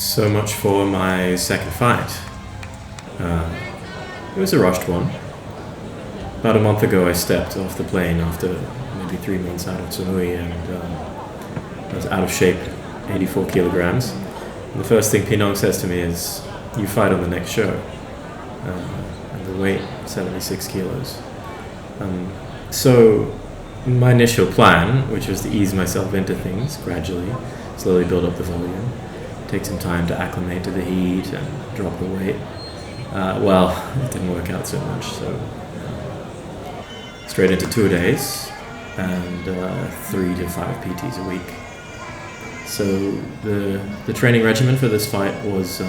So much for my second fight. It was a rushed one. About a month ago I stepped off the plane after maybe 3 months out of Muay, and I was out of shape, 84 kilograms. And the first thing Pinong says to me is, "You fight on the next show." And the weight, 76 kilos. So my initial plan, which was to ease myself into things gradually, slowly build up the volume, take some time to acclimate to the heat and drop the weight. Well, it didn't work out so much, so straight into 2 days and 3 to 5 PTs a week. So the training regimen for this fight was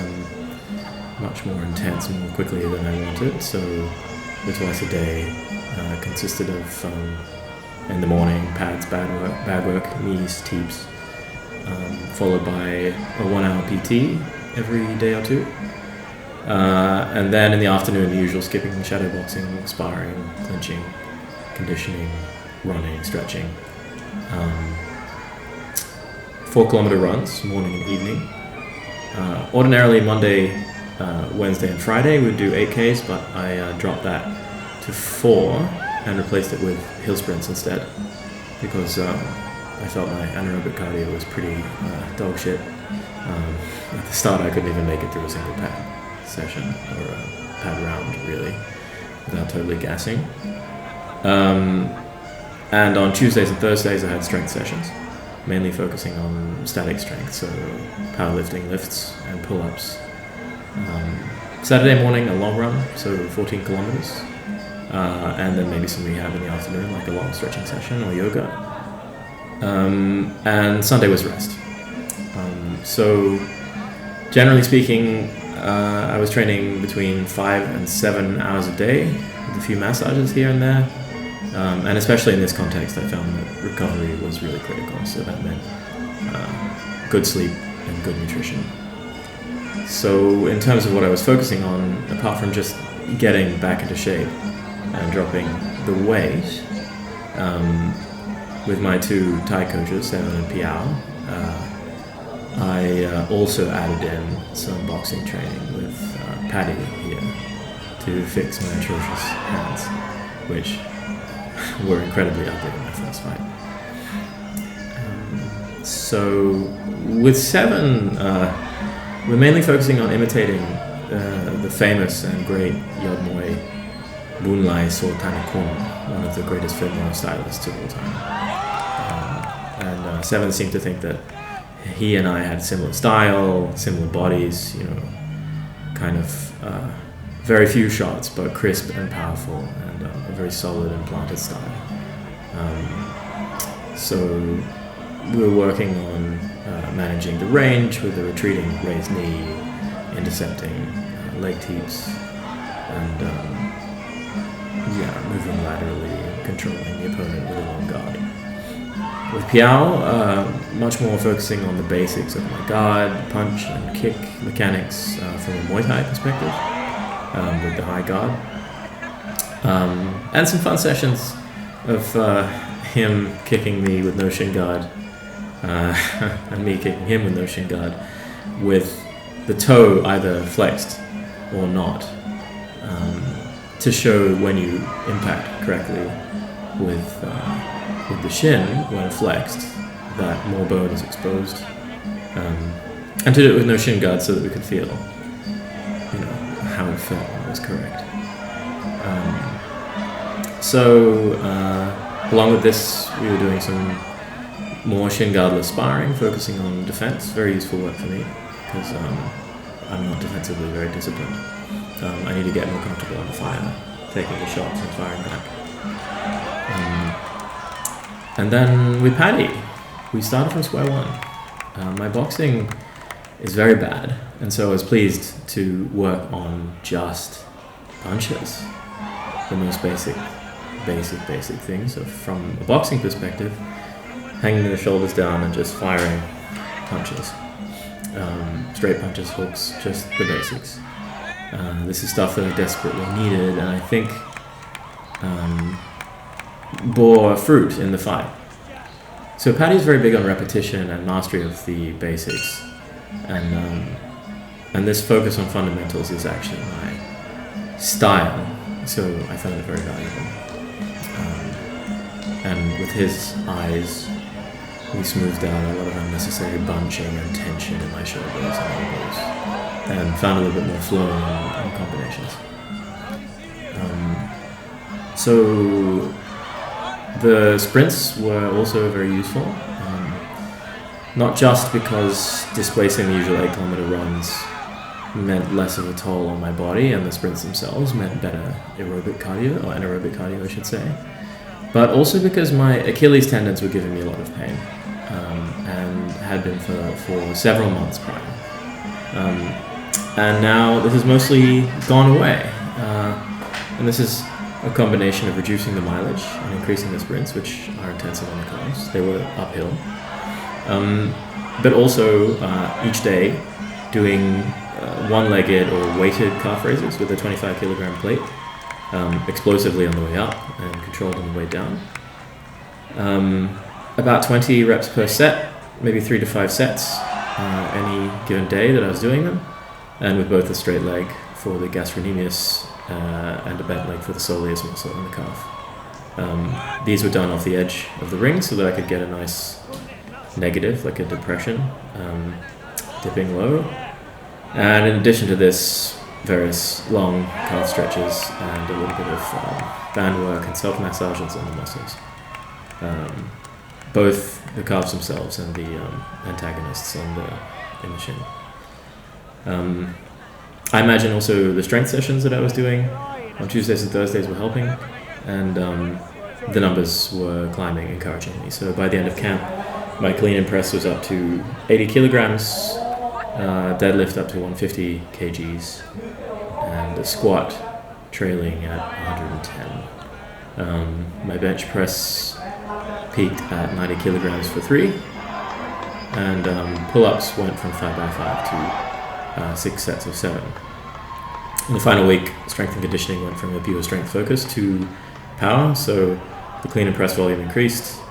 much more intense, more quickly than I wanted. So the twice a day consisted of in the morning pads, bag work, knees, teeps, followed by a 1 hour PT every day or two. And then in the afternoon, the usual skipping, shadow boxing, sparring, clinching, conditioning, running, stretching. 4-kilometer runs, morning and evening. Ordinarily Monday, Wednesday and Friday we'd do 8Ks, but I dropped that to 4 and replaced it with hill sprints instead, because I felt my anaerobic cardio was pretty dog shit. At the start I couldn't even make it through a single pad session or a pad round really without totally gassing. And on Tuesdays and Thursdays I had strength sessions, mainly focusing on static strength, so powerlifting, lifts and pull-ups. Saturday morning a long run, so 14 kilometers, and then maybe some rehab in the afternoon, like a long stretching session or yoga. And Sunday was rest. So generally speaking, I was training between 5 and 7 hours a day with a few massages here and there. And especially in this context, I found that recovery was really critical. So that meant good sleep and good nutrition. So in terms of what I was focusing on, apart from just getting back into shape and dropping the weight, with my 2 Thai coaches, Seven and Piao, I also added in some boxing training with Paddy here to fix my atrocious hands, which were incredibly ugly in my first fight. So with Seven, we're mainly focusing on imitating the famous and great Yod Muay Bunlai Sultanakun, one of the greatest Filipino stylists of all time. And Seven seemed to think that he and I had similar style, similar bodies, kind of very few shots, but crisp and powerful, and a very solid and planted style. So we were working on managing the range with a retreating raised knee, intercepting leg teeps, and moving laterally, controlling the opponent with a long guard. With Piao, much more focusing on the basics of my guard, punch and kick mechanics from a Muay Thai perspective, with the high guard. And some fun sessions of him kicking me with no shin guard, and me kicking him with no shin guard, with the toe either flexed or not, to show when you impact correctly with the shin when flexed, that more bone is exposed, and to do it with no shin guard so that we could feel, how it felt when it was correct. So along with this, we were doing some more shin guardless sparring, focusing on defense. Very useful work for me because I'm not defensively very disciplined. I need to get more comfortable on the fire, taking the shots and firing back. And then with Paddy, we started from square one. My boxing is very bad, and so I was pleased to work on just punches, the most basic things. So from a boxing perspective, hanging the shoulders down and just firing punches, straight punches, hooks, just the basics. This is stuff that I desperately needed, and I think bore fruit in the fight. So Paddy's very big on repetition and mastery of the basics, and And this focus on fundamentals is actually my style, so I found it very valuable. And with his eyes, we smoothed out a lot of unnecessary bunching and tension in my shoulders and elbows, and found a little bit more flow in combinations. So the sprints were also very useful, not just because displacing the usual 8-kilometer runs meant less of a toll on my body, and the sprints themselves meant better aerobic cardio, or anaerobic cardio I should say, but also because my Achilles tendons were giving me a lot of pain, and had been for several months prior. And now this has mostly gone away, and this is a combination of reducing the mileage and increasing the sprints, which are intensive on the calves. They were uphill, but also each day doing one-legged or weighted calf raises with a 25 kilogram plate, explosively on the way up and controlled on the way down. About 20 reps per set, maybe 3 to 5 sets any given day that I was doing them, and with both a straight leg for the gastrocnemius and a bent leg for the soleus muscle in the calf. These were done off the edge of the ring so that I could get a nice negative, like a depression, dipping low. And in addition to this, various long calf stretches and a little bit of band work and self-massages on the muscles. Both the calves themselves and the antagonists in the shin. I imagine also the strength sessions that I was doing on Tuesdays and Thursdays were helping, and the numbers were climbing encouragingly. So by the end of camp, my clean and press was up to 80 kilograms, deadlift up to 150 kgs, and a squat trailing at 110. My bench press peaked at 90 kilograms for 3, and pull-ups went from 5x5 to 6 sets of 7. In the final week, strength and conditioning went from a pure strength focus to power, so the clean and press volume increased.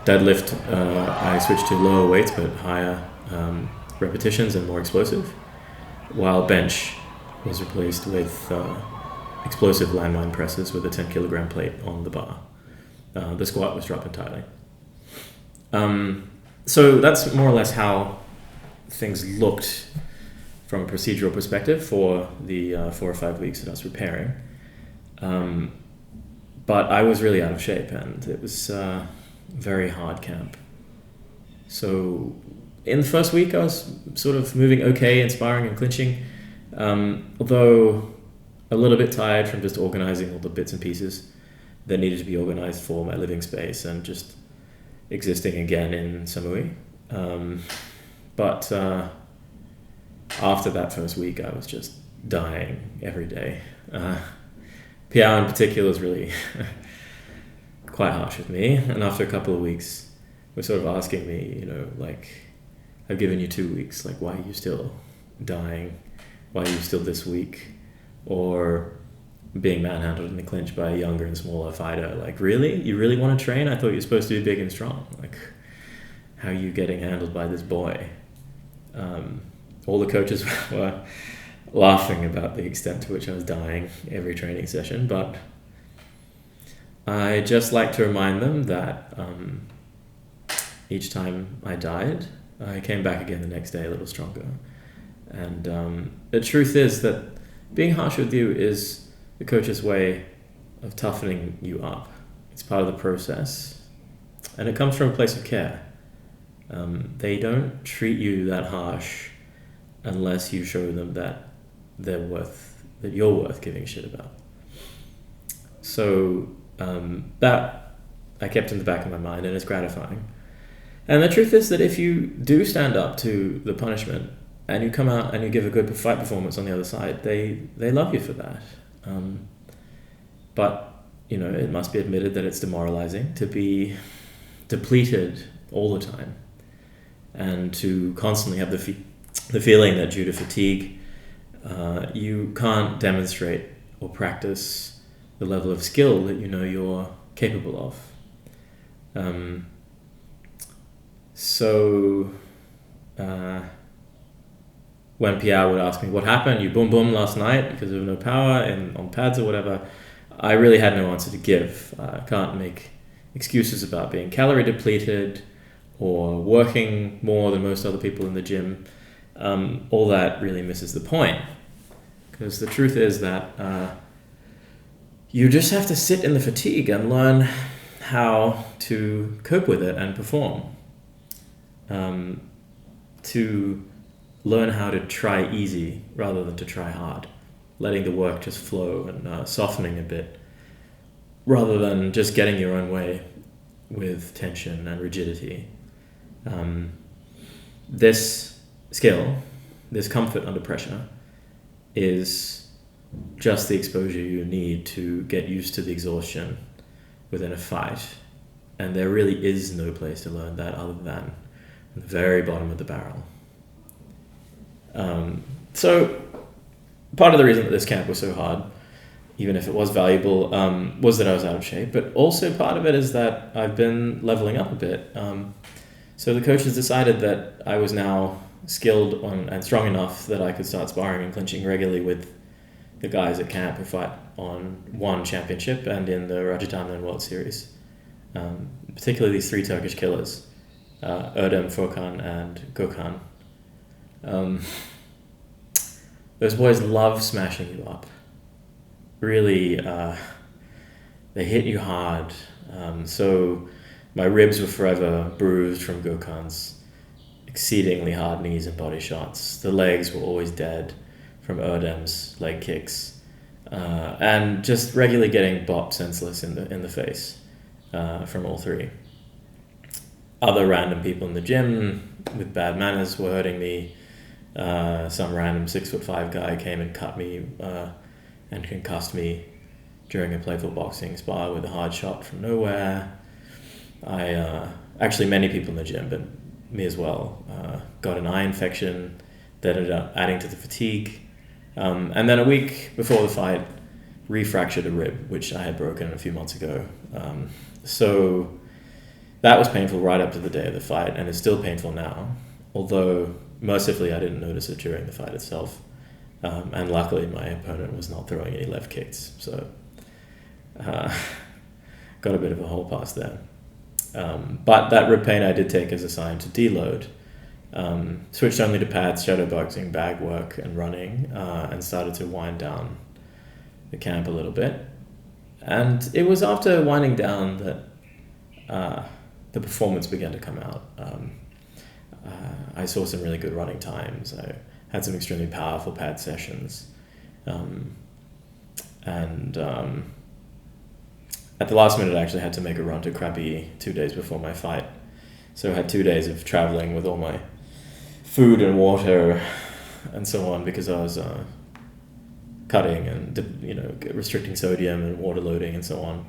Deadlift, I switched to lower weights but higher repetitions and more explosive, while bench was replaced with explosive landmine presses with a 10 kilogram plate on the bar. The squat was dropped entirely. So that's more or less how things looked from a procedural perspective for the 4 or 5 weeks that I was preparing. But I was really out of shape, and it was very hard camp. So in the first week, I was sort of moving okay in sparring and clinching, although a little bit tired from just organizing all the bits and pieces that needed to be organized for my living space and just existing again in Samui. But after that first week, I was just dying every day. Piao in particular was really quite harsh with me, and after a couple of weeks, was sort of asking me, like, I've given you 2 weeks, like, why are you still dying? Why are you still this weak? Or being manhandled in the clinch by a younger and smaller fighter. Like, really? You really want to train? I thought you were supposed to be big and strong. Like, how are you getting handled by this boy? All the coaches were laughing about the extent to which I was dying every training session, but I just like to remind them that each time I died, I came back again the next day a little stronger. And the truth is that being harsh with you is the coach's way of toughening you up. It's part of the process, and it comes from a place of care. They don't treat you that harsh unless you show them that you're worth giving a shit about. So that I kept in the back of my mind, and it's gratifying. And the truth is that if you do stand up to the punishment and you come out and you give a good fight performance on the other side, they love you for that. But it must be admitted that it's demoralizing to be depleted all the time, and to constantly have the feeling that due to fatigue, you can't demonstrate or practice the level of skill that you're capable of. when Pierre would ask me, what happened? You boom boom last night because of no power and on pads or whatever, I really had no answer to give. I can't make excuses about being calorie depleted or working more than most other people in the gym. All that really misses the point. Because the truth is that you just have to sit in the fatigue and learn how to cope with it and perform. To learn how to try easy rather than to try hard. Letting the work just flow and softening a bit rather than just getting your own way with tension and rigidity. This skill, this comfort under pressure, is just the exposure you need to get used to the exhaustion within a fight. And there really is no place to learn that other than the very bottom of the barrel. So part of the reason that this camp was so hard, even if it was valuable, was that I was out of shape. But also part of it is that I've been leveling up a bit. So the coaches decided that I was now skilled and strong enough that I could start sparring and clinching regularly with the guys at camp who fight on one championship and in the Rajathamnan World Series. Particularly these three Turkish killers, Erdem, Furkan, and Gökhan. Those boys love smashing you up. Really, they hit you hard. So my ribs were forever bruised from Gökhan's exceedingly hard knees and body shots. The legs were always dead from Erdem's leg kicks. And just regularly getting bopped senseless in the face from all three. Other random people in the gym with bad manners were hurting me. Some random 6'5" guy came and cut me and concussed me during a playful boxing spar with a hard shot from nowhere. Actually, many people in the gym, but me as well, got an eye infection that ended up adding to the fatigue. And then a week before the fight, refractured a rib, which I had broken a few months ago. So that was painful right up to the day of the fight, and it's still painful now, although mercifully I didn't notice it during the fight itself. And luckily my opponent was not throwing any left kicks, so got a bit of a hall pass there. But that rib pain I did take as a sign to deload. Switched only to pads, shadowboxing, bag work, and running, and started to wind down the camp a little bit. And it was after winding down that the performance began to come out. I saw some really good running times. I had some extremely powerful pad sessions. At the last minute, I actually had to make a run to Krabi 2 days before my fight. So I had 2 days of traveling with all my food and water and so on, because I was cutting and restricting sodium and water loading and so on.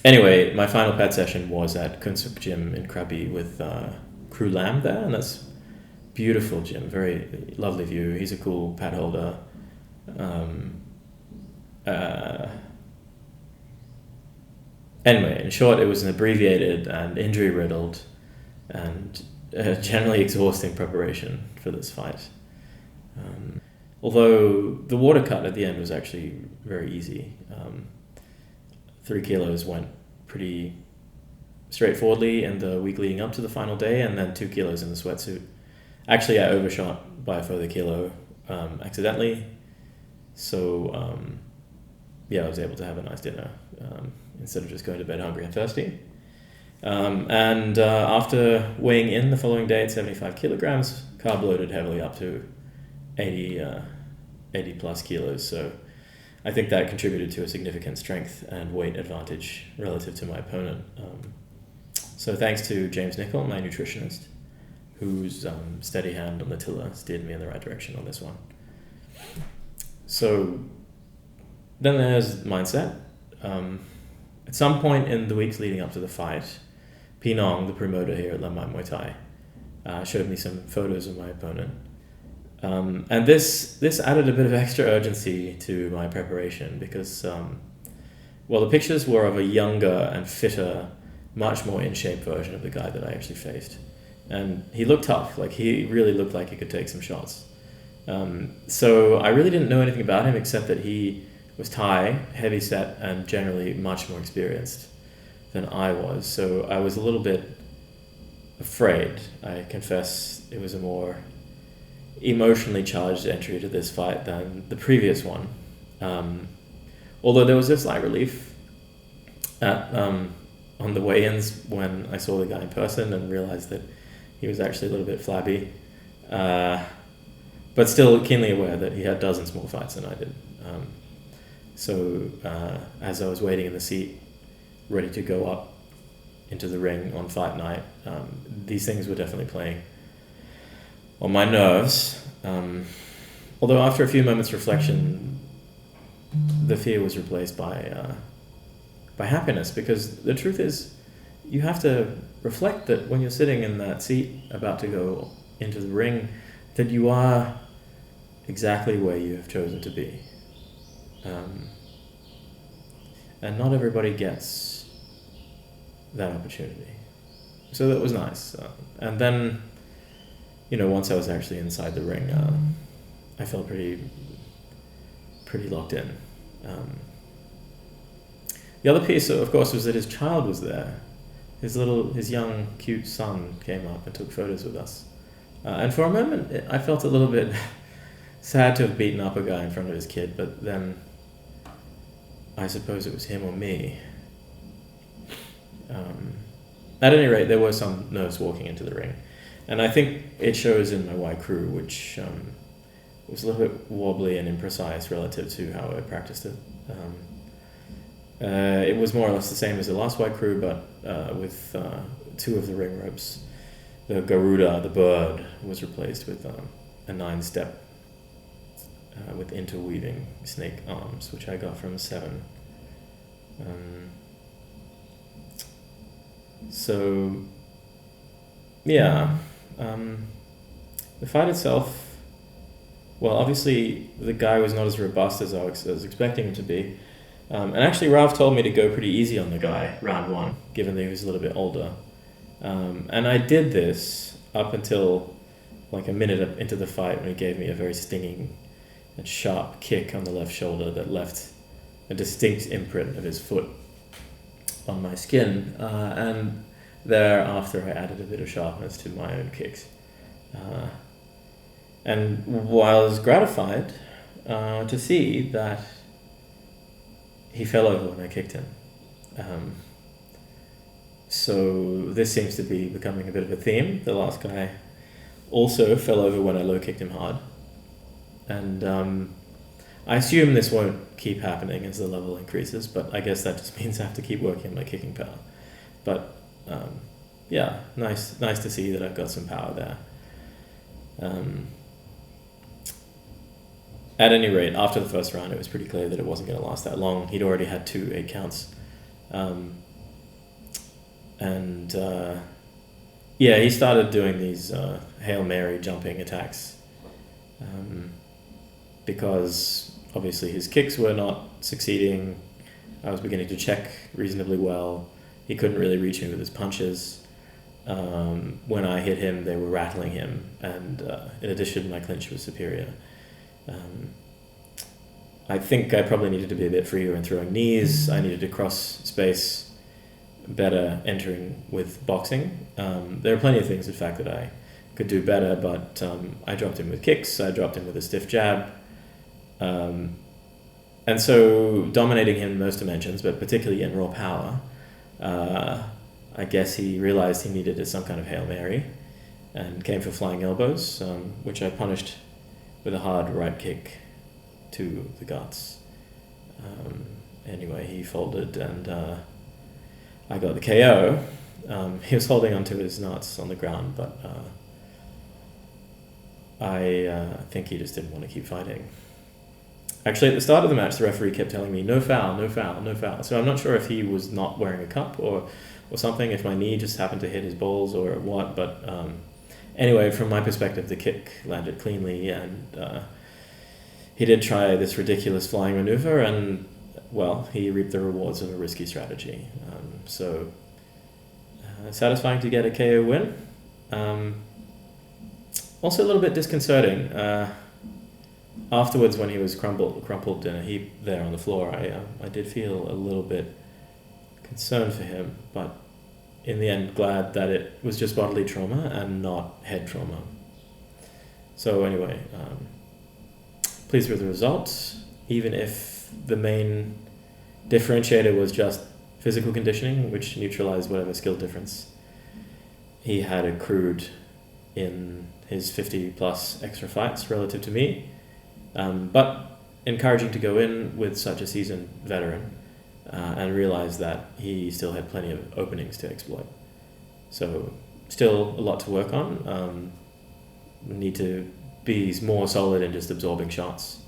Anyway, my final pad session was at Kunsuk Gym in Krabi with Crew Lam there, and that's beautiful gym, very lovely view. He's a cool pad holder. Anyway, in short, it was an abbreviated and injury-riddled and generally exhausting preparation for this fight. Although the water cut at the end was actually very easy. 3 kilos went pretty straightforwardly in the week leading up to the final day, and then 2 kilos in the sweatsuit. Actually, I overshot by a further kilo accidentally. So, I was able to have a nice dinner instead of just going to bed hungry and thirsty. And after weighing in the following day at 75 kilograms, carb loaded heavily up to 80 plus kilos. So I think that contributed to a significant strength and weight advantage relative to my opponent. So thanks to James Nicol, my nutritionist, whose steady hand on the tiller steered me in the right direction on this one. So then there's mindset. At some point in the weeks leading up to the fight, Pinong, the promoter here at Lamai Muay Thai, showed me some photos of my opponent. And this added a bit of extra urgency to my preparation because, the pictures were of a younger and fitter, much more in-shape version of the guy that I actually faced and he looked tough. Like, he really looked like he could take some shots. So I really didn't know anything about him except that he was Thai, heavy set, and generally much more experienced than I was. So I was a little bit afraid. I confess it was a more emotionally charged entry to this fight than the previous one. Although there was a slight relief at on the weigh-ins when I saw the guy in person and realized that he was actually a little bit flabby, but still keenly aware that he had dozens more fights than I did. So as I was waiting in the seat, ready to go up into the ring on fight night, these things were definitely playing on my nerves. Although after a few moments reflection, the fear was replaced by happiness, because the truth is, you have to reflect that when you're sitting in that seat about to go into the ring, that you are exactly where you have chosen to be. And not everybody gets that opportunity. So that was nice. And then, once I was actually inside the ring, I felt pretty locked in. The other piece, of course, was that his child was there. His young, cute son came up and took photos with us. And for a moment, I felt a little bit sad to have beaten up a guy in front of his kid, but then I suppose it was him or me. At any rate, there were some nerves walking into the ring. And I think it shows in my Muay crew, which was a little bit wobbly and imprecise relative to how I practiced it. It was more or less the same as the last Muay crew, but with two of the ring ropes. The Garuda, the bird, was replaced with a 9-step with interweaving snake arms, which I got from 7. So, yeah. The fight itself, well, obviously the guy was not as robust as I was expecting him to be. And actually Ralph told me to go pretty easy on the guy, round 1, given that he was a little bit older. And I did this up until like a minute into the fight, when he gave me a very stinging and sharp kick on the left shoulder that left a distinct imprint of his foot on my skin. And thereafter I added a bit of sharpness to my own kicks. And while I was gratified to see that he fell over when I kicked him. So this seems to be becoming a bit of a theme. The last guy also fell over when I low kicked him hard. And I assume this won't keep happening as the level increases, but I guess that just means I have to keep working on my kicking power. But yeah, nice to see that I've got some power there. At any rate, after the first round, it was pretty clear that it wasn't going to last that long. He'd already had 2 8 counts. Yeah, he started doing these Hail Mary jumping attacks because obviously his kicks were not succeeding. I was beginning to check reasonably well. He couldn't really reach me with his punches. When I hit him, they were rattling him, and in addition, my clinch was superior. I think I probably needed to be a bit freer in throwing knees. I needed to cross space better entering with boxing. There are plenty of things, in fact, that I could do better, but I dropped him with kicks, I dropped him with a stiff jab. And so dominating him in most dimensions, but particularly in raw power, I guess he realized he needed some kind of Hail Mary and came for flying elbows, which I punished with a hard right kick to the guts. Anyway, he folded and I got the KO. He was holding onto his nuts on the ground, but I think he just didn't want to keep fighting. Actually, at the start of the match, the referee kept telling me, no foul, no foul, no foul. So I'm not sure if he was not wearing a cup or something, if my knee just happened to hit his balls or what, but anyway, from my perspective, the kick landed cleanly, and he did try this ridiculous flying maneuver, and, well, he reaped the rewards of a risky strategy. So satisfying to get a KO win. Also a little bit disconcerting. Afterwards, when he was crumpled in a heap there on the floor, I did feel a little bit concerned for him, but in the end, glad that it was just bodily trauma and not head trauma. So anyway, pleased with the results, even if the main differentiator was just physical conditioning, which neutralized whatever skill difference he had accrued in his 50 plus extra fights relative to me. But encouraging to go in with such a seasoned veteran and realize that he still had plenty of openings to exploit. So still a lot to work on. We need to be more solid in just absorbing shots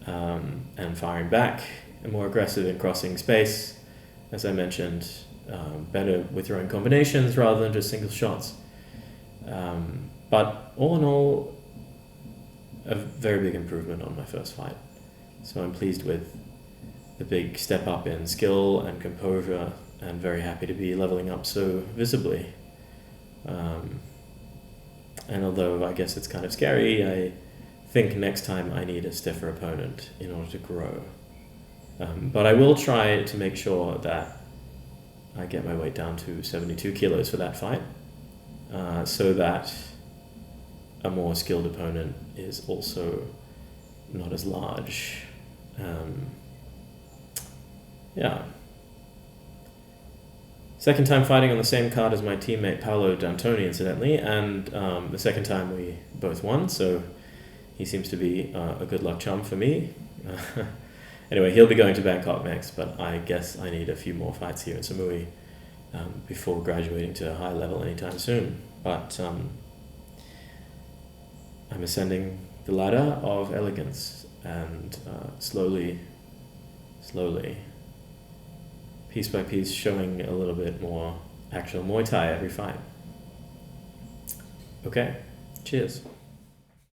and firing back, and more aggressive in crossing space, as I mentioned, better with your own combinations rather than just single shots. But all in all, a very big improvement on my first fight. So I'm pleased with the big step up in skill and composure, and very happy to be leveling up so visibly. And although I guess it's kind of scary, I think next time I need a stiffer opponent in order to grow. But I will try to make sure that I get my weight down to 72 kilos for that fight, so that a more skilled opponent is also not as large. Yeah. Second time fighting on the same card as my teammate Paolo D'Antoni, incidentally, and the second time we both won, so he seems to be a good luck charm for me. Anyway, he'll be going to Bangkok next, but I guess I need a few more fights here in Samui before graduating to a high level anytime soon. But I'm ascending the ladder of elegance, and slowly, piece by piece, showing a little bit more actual Muay Thai every fight. Okay, cheers.